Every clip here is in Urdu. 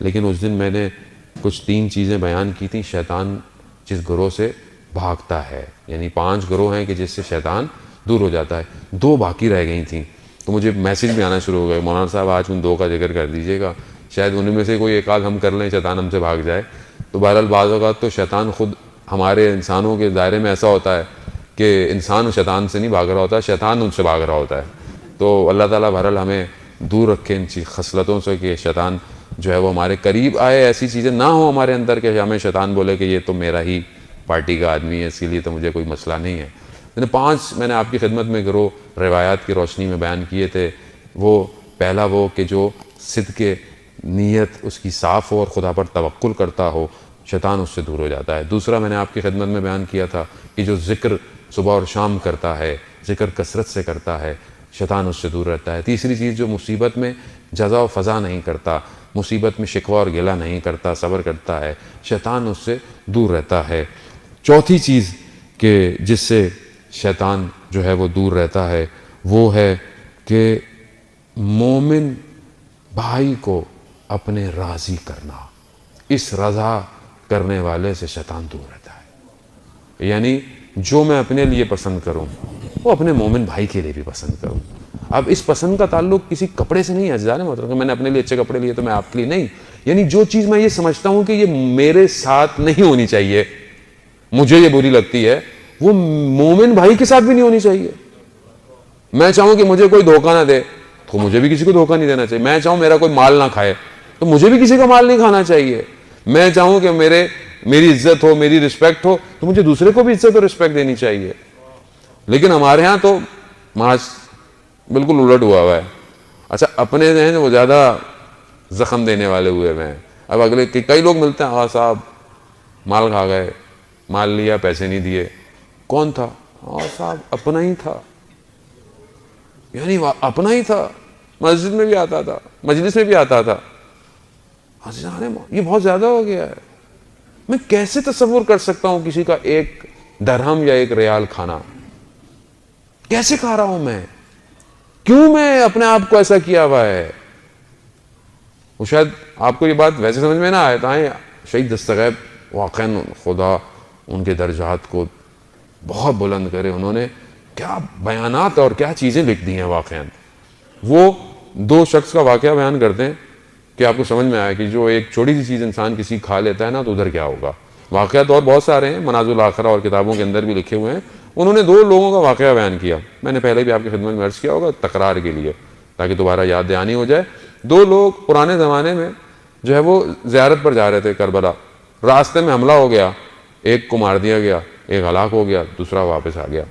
لیکن اس دن میں نے کچھ 3 چیزیں بیان کی تھیں شیطان جس گروہ سے بھاگتا ہے، یعنی 5 گروہ ہیں کہ جس سے شیطان دور ہو جاتا ہے، 2 باقی رہ گئی تھیں۔ تو مجھے میسج بھی آنا شروع ہو گئے، مولانا صاحب آج ان 2 کا ذکر کر دیجیے گا، شاید ان میں سے کوئی ایک آدھ ہم کر لیں، شیطان ہم سے بھاگ جائے۔ تو بہرحال بعض اوقات تو شیطان خود ہمارے انسانوں کے دائرے میں ایسا ہوتا ہے کہ انسان شیطان سے نہیں بھاگ رہا ہوتا، شیطان ان سے بھاگ رہا ہوتا ہے۔ تو اللہ تعالیٰ بہرحال ہمیں دور رکھے ان خصلتوں سے کہ شیطان جو ہے وہ ہمارے قریب آئے، ایسی چیزیں نہ ہوں ہمارے اندر کہ ہمیں شیطان بولے کہ یہ تو میرا ہی پارٹی کا آدمی ہے، اس کے لیے تو مجھے کوئی مسئلہ نہیں ہے۔ 5 میں نے آپ کی خدمت میں گروہ روایات کی روشنی میں بیان کیے تھے۔ وہ پہلا وہ کہ جو صدق نیت اس کی صاف ہو اور خدا پر توکل کرتا ہو، شیطان اس سے دور ہو جاتا ہے۔ دوسرا میں نے آپ کی خدمت میں بیان کیا تھا کہ جو ذکر صبح اور شام کرتا ہے، ذکر کثرت سے کرتا ہے، شیطان اس سے دور رہتا ہے۔ تیسری چیز جو مصیبت میں جزا و فضا نہیں کرتا، مصیبت میں شکوہ اور گلہ نہیں کرتا، صبر کرتا ہے، شیطان اس سے دور رہتا ہے۔ چوتھی چیز کہ جس سے شیطان جو ہے وہ دور رہتا ہے وہ ہے کہ مومن بھائی کو اپنے راضی کرنا، اس رضا کرنے والے سے شیطان دور رہتا ہے۔ یعنی جو میں اپنے لیے پسند کروں وہ اپنے مومن بھائی کے لیے بھی پسند کروں۔ اب اس پسند کا تعلق کسی کپڑے سے نہیں ہے عزیزان محترم کہ میں نے اپنے لیے اچھے کپڑے لیے تو میں آپ کے لیے نہیں، یعنی جو چیز میں یہ سمجھتا ہوں کہ یہ میرے ساتھ نہیں ہونی چاہیے، مجھے یہ بری لگتی ہے، وہ مومن بھائی کے ساتھ بھی نہیں ہونی چاہیے۔ میں چاہوں کہ مجھے کوئی دھوکہ نہ دے تو مجھے بھی کسی کو دھوکہ نہیں دینا چاہیے۔ میں چاہوں میرا کوئی مال نہ کھائے تو مجھے بھی کسی کا مال نہیں کھانا چاہیے۔ میں چاہوں کہ میری عزت ہو، میری رسپیکٹ ہو تو مجھے دوسرے کو بھی عزت اور رسپیکٹ دینی چاہیے۔ لیکن ہمارے ہاں تو بالکل الٹ ہوا ہے۔ اچھا اپنے جو ہیں وہ زیادہ زخم دینے والے ہوئے ہیں۔ اب اگلے کئی لوگ ملتے ہیں، صاحب مال کھا گئے، مال لیا پیسے نہیں دیے۔ کون تھا؟ صاحب اپنا ہی تھا، یعنی اپنا ہی تھا، مسجد میں بھی آتا تھا، مجلس میں بھی آتا تھا۔ یہ بہت زیادہ ہو گیا ہے۔ میں کیسے تصور کر سکتا ہوں کسی کا 1 درہم یا 1 ریال کھانا؟ کیسے کھا رہا ہوں میں؟ کیوں میں اپنے آپ کو ایسا کیا ہوا ہے؟ وہ شاید آپ کو یہ بات ویسے سمجھ میں نہ آئے تائیں شہید دستغیب واقعاً خدا ان کے درجات کو بہت بلند کرے، انہوں نے کیا بیانات اور کیا چیزیں لکھ دی ہیں واقعاً۔ وہ 2 شخص کا واقعہ بیان کرتے ہیں کہ آپ کو سمجھ میں آئے کہ جو ایک چھوٹی سی چیز انسان کسی کھا لیتا ہے نا تو ادھر کیا ہوگا۔ واقعات اور بہت سارے ہیں، منازل الاخرہ اور کتابوں کے اندر بھی لکھے ہوئے ہیں۔ انہوں نے 2 لوگوں کا واقعہ بیان کیا، میں نے پہلے بھی آپ کی خدمت میں عرض کیا ہوگا تکرار کے لیے تاکہ دوبارہ یاد دہانی ہو جائے۔ 2 لوگ پرانے زمانے میں جو ہے وہ زیارت پر جا رہے تھے کربلا، راستے میں حملہ ہو گیا، ایک کو مار دیا گیا، ایک ہلاک ہو گیا، دوسرا واپس آ گیا۔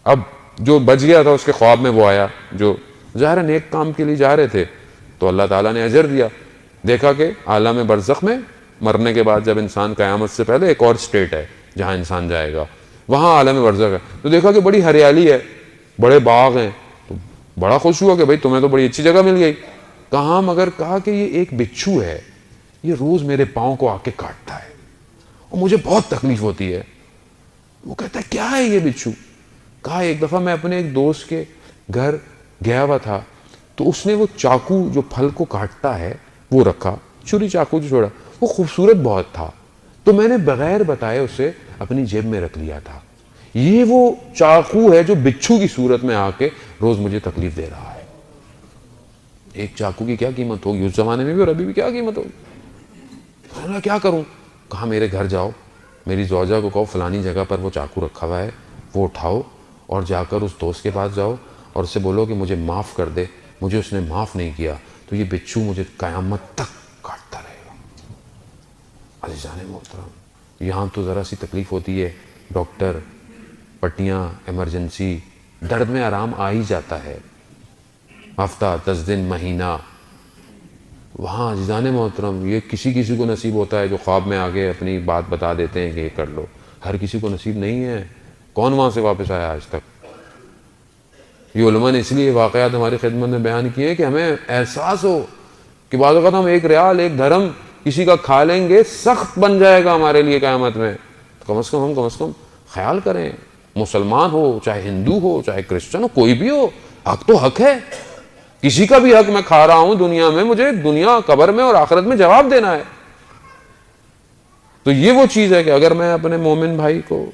اب جو بچ گیا تھا اس کے خواب میں وہ آیا جو ظاہر نیک کام کے لیے جا رہے تھے، تو اللہ تعالیٰ نے اجر دیا۔ دیکھا کہ عالم برزخ میں مرنے کے بعد جب انسان قیامت سے پہلے ایک اور سٹیٹ ہے جہاں انسان جائے گا، وہاں عالم برزخ ہے۔ تو دیکھا کہ بڑی ہریالی ہے، بڑے باغ ہیں، تو بڑا خوش ہوا کہ بھئی تمہیں تو بڑی اچھی جگہ مل گئی۔ کہاں؟ مگر کہا کہ یہ ایک بچھو ہے، یہ روز میرے پاؤں کو آ کے کاٹتا ہے اور مجھے بہت تکلیف ہوتی ہے۔ وہ کہتا ہے کیا ہے یہ بچھو؟ کہا ایک دفعہ میں اپنے ایک دوست کے گھر گیا ہوا تھا تو اس نے وہ چاقو جو پھل کو کاٹتا ہے وہ رکھا، چھری چاقو جو چھوڑا، وہ خوبصورت بہت تھا، تو میں نے بغیر بتائے اسے اپنی جیب میں رکھ لیا تھا۔ یہ وہ چاقو ہے جو بچھو کی صورت میں آ کے روز مجھے تکلیف دے رہا ہے۔ ایک چاقو کی کیا قیمت ہوگی اس زمانے میں بھی اور ابھی بھی کیا قیمت ہوگی؟ کیا کروں؟ کہا میرے گھر جاؤ، میری زوجہ کو کہو فلانی جگہ پر وہ چاقو رکھا ہوا ہے، وہ اٹھاؤ اور جا کر اس دوست کے پاس جاؤ اور اسے بولو کہ مجھے معاف کر دے، مجھے اس نے معاف نہیں کیا تو یہ بچھو مجھے قیامت تک کاٹتا رہے گا۔ عزیزان محترم، یہاں تو ذرا سی تکلیف ہوتی ہے، ڈاکٹر، پٹیاں، ایمرجنسی، درد میں آرام آ ہی جاتا ہے، ہفتہ 10 دن مہینہ۔ وہاں عزیزان محترم یہ کسی کو نصیب ہوتا ہے جو خواب میں آگے اپنی بات بتا دیتے ہیں کہ یہ کر لو، ہر کسی کو نصیب نہیں ہے۔ کون وہاں سے واپس آیا آج تک؟ یہ علماء نے اس لیے واقعات ہماری خدمت میں بیان کیے کہ ہمیں احساس ہو کہ بعض اوقات ہم 1 ریال 1 درہم کسی کا کھا لیں گے، سخت بن جائے گا ہمارے لیے قیامت میں۔ کم از کم خیال کریں، مسلمان ہو چاہے ہندو ہو چاہے کرسچن ہو، کوئی بھی ہو، حق تو حق ہے۔ کسی کا بھی حق میں کھا رہا ہوں دنیا میں، مجھے دنیا قبر میں اور آخرت میں جواب دینا ہے. تو یہ وہ چیز ہے کہ اگر میں اپنے مومن بھائی کو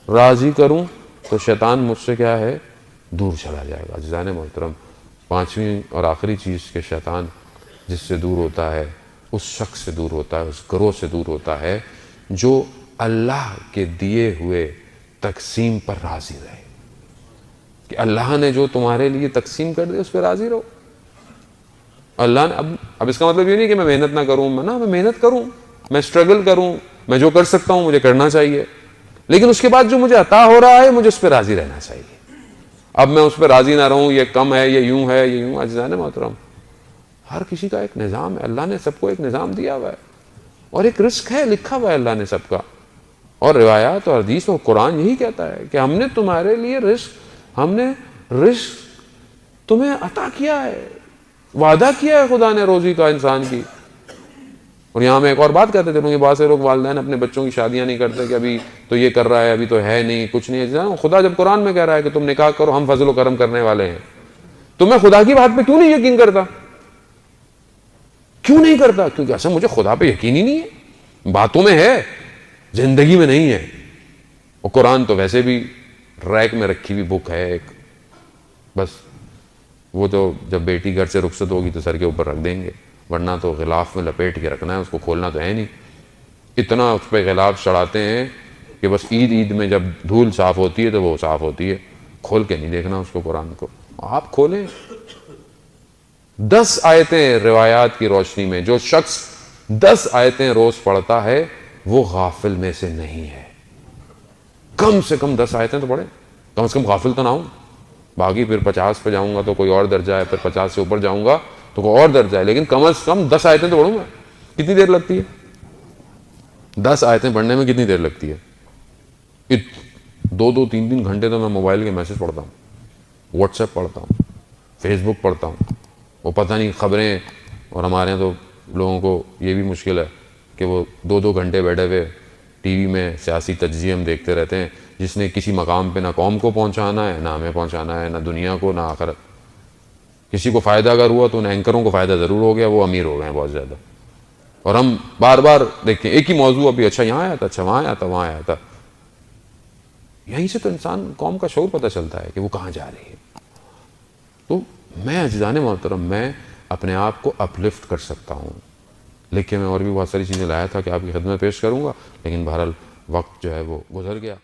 راضی کروں تو شیطان مجھ سے کیا ہے، دور چلا جائے گا. عزیزان محترم، پانچویں اور آخری چیز کہ شیطان جس سے دور ہوتا ہے، اس شخص سے دور ہوتا ہے، اس گروہ سے دور ہوتا ہے جو اللہ کے دیے ہوئے تقسیم پر راضی رہے. کہ اللہ نے جو تمہارے لیے تقسیم کر دے اس پہ راضی رہو. اللہ نے اب اس کا مطلب یہ نہیں کہ میں محنت نہ کروں، میں محنت کروں، میں سٹرگل کروں، میں جو کر سکتا ہوں مجھے کرنا چاہیے، لیکن اس کے بعد جو مجھے عطا ہو رہا ہے مجھے اس پہ راضی رہنا چاہیے. اب میں اس پہ راضی نہ رہوں، یہ کم ہے، یہ یوں ہے، یہ یوں. عزیزان محترم، ہر کسی کا ایک نظام ہے. اللہ نے سب کو ایک نظام دیا ہوا ہے اور ایک رزق ہے، لکھا ہوا ہے اللہ نے سب کا. اور روایات اور حدیث اور قرآن یہی کہتا ہے کہ ہم نے تمہارے لیے ہم نے رزق تمہیں عطا کیا ہے، وعدہ کیا ہے خدا نے روزی کا انسان کی. اور یہاں میں ایک اور بات کہتے چلوں گی، بہت سے لوگ والدین اپنے بچوں کی شادیاں نہیں کرتے کہ ابھی تو یہ کر رہا ہے، ابھی تو ہے نہیں، کچھ نہیں ہے. خدا جب قرآن میں کہہ رہا ہے کہ تم نکاح کرو، ہم فضل و کرم کرنے والے ہیں، تو میں خدا کی بات پہ کیوں نہیں یقین کرتا؟ کیوں نہیں کرتا؟ کیونکہ اصل مجھے خدا پہ یقین ہی نہیں ہے. باتوں میں ہے، زندگی میں نہیں ہے. اور قرآن تو ویسے بھی ریک میں رکھی ہوئی بک ہے ایک، بس وہ تو جب بیٹی گھر سے رخصت ہوگی تو سر کے اوپر رکھ دیں گے، ورنہ تو غلاف میں لپیٹ کے رکھنا ہے، اس کو کھولنا تو ہے نہیں. اتنا اس پہ غلاف چڑھاتے ہیں کہ بس عید میں جب دھول صاف ہوتی ہے تو وہ صاف ہوتی ہے، کھول کے نہیں دیکھنا اس کو. قرآن کو آپ کھولیں، 10 آیتیں روایات کی روشنی میں، جو شخص 10 آیتیں روز پڑھتا ہے وہ غافل میں سے نہیں ہے. کم سے کم 10 آیتیں تو پڑھیں، کم سے کم غافل تو نہ ہوں. باقی پھر 50 پہ جاؤں گا تو کوئی اور درجہ ہے، پھر 50 سے اوپر جاؤں گا تو کوئی اور درجہ ہے، لیکن کم از کم 10 آیتیں تو پڑھوں گا. کتنی دیر لگتی ہے 10 آیتیں پڑھنے میں؟ کتنی دیر لگتی ہے؟ 2-3 گھنٹے تو میں موبائل کے میسج پڑھتا ہوں، واٹس ایپ پڑھتا ہوں، فیس بک پڑھتا ہوں. وہ پتہ نہیں خبریں، اور ہمارے یہاں تو لوگوں کو یہ بھی مشکل ہے کہ وہ 2 گھنٹے بیٹھے ہوئے ٹی وی میں سیاسی تجزیے ہم دیکھتے رہتے ہیں، جس نے کسی مقام پہ نہ قوم کو پہنچانا ہے، نہ ہمیں پہنچانا ہے، نہ دنیا کو، نہ آخرت. کسی کو فائدہ اگر ہوا تو ان اینکروں کو فائدہ ضرور ہو گیا، وہ امیر ہو گئے ہیں بہت زیادہ. اور ہم بار بار دیکھیں ایک ہی موضوع، ابھی اچھا یہاں آیا تھا، اچھا وہاں آیا تھا، وہاں آیا تھا. یہیں سے تو انسان قوم کا شعور پتہ چلتا ہے کہ وہ کہاں جا رہی ہے. تو میں عزیزان محترم، میں اپنے آپ کو اپلفٹ کر سکتا ہوں، لیکن میں اور بھی بہت ساری چیزیں لایا تھا کہ آپ کی خدمت پیش کروں گا، لیکن بہرحال وقت جو ہے وہ گزر گیا.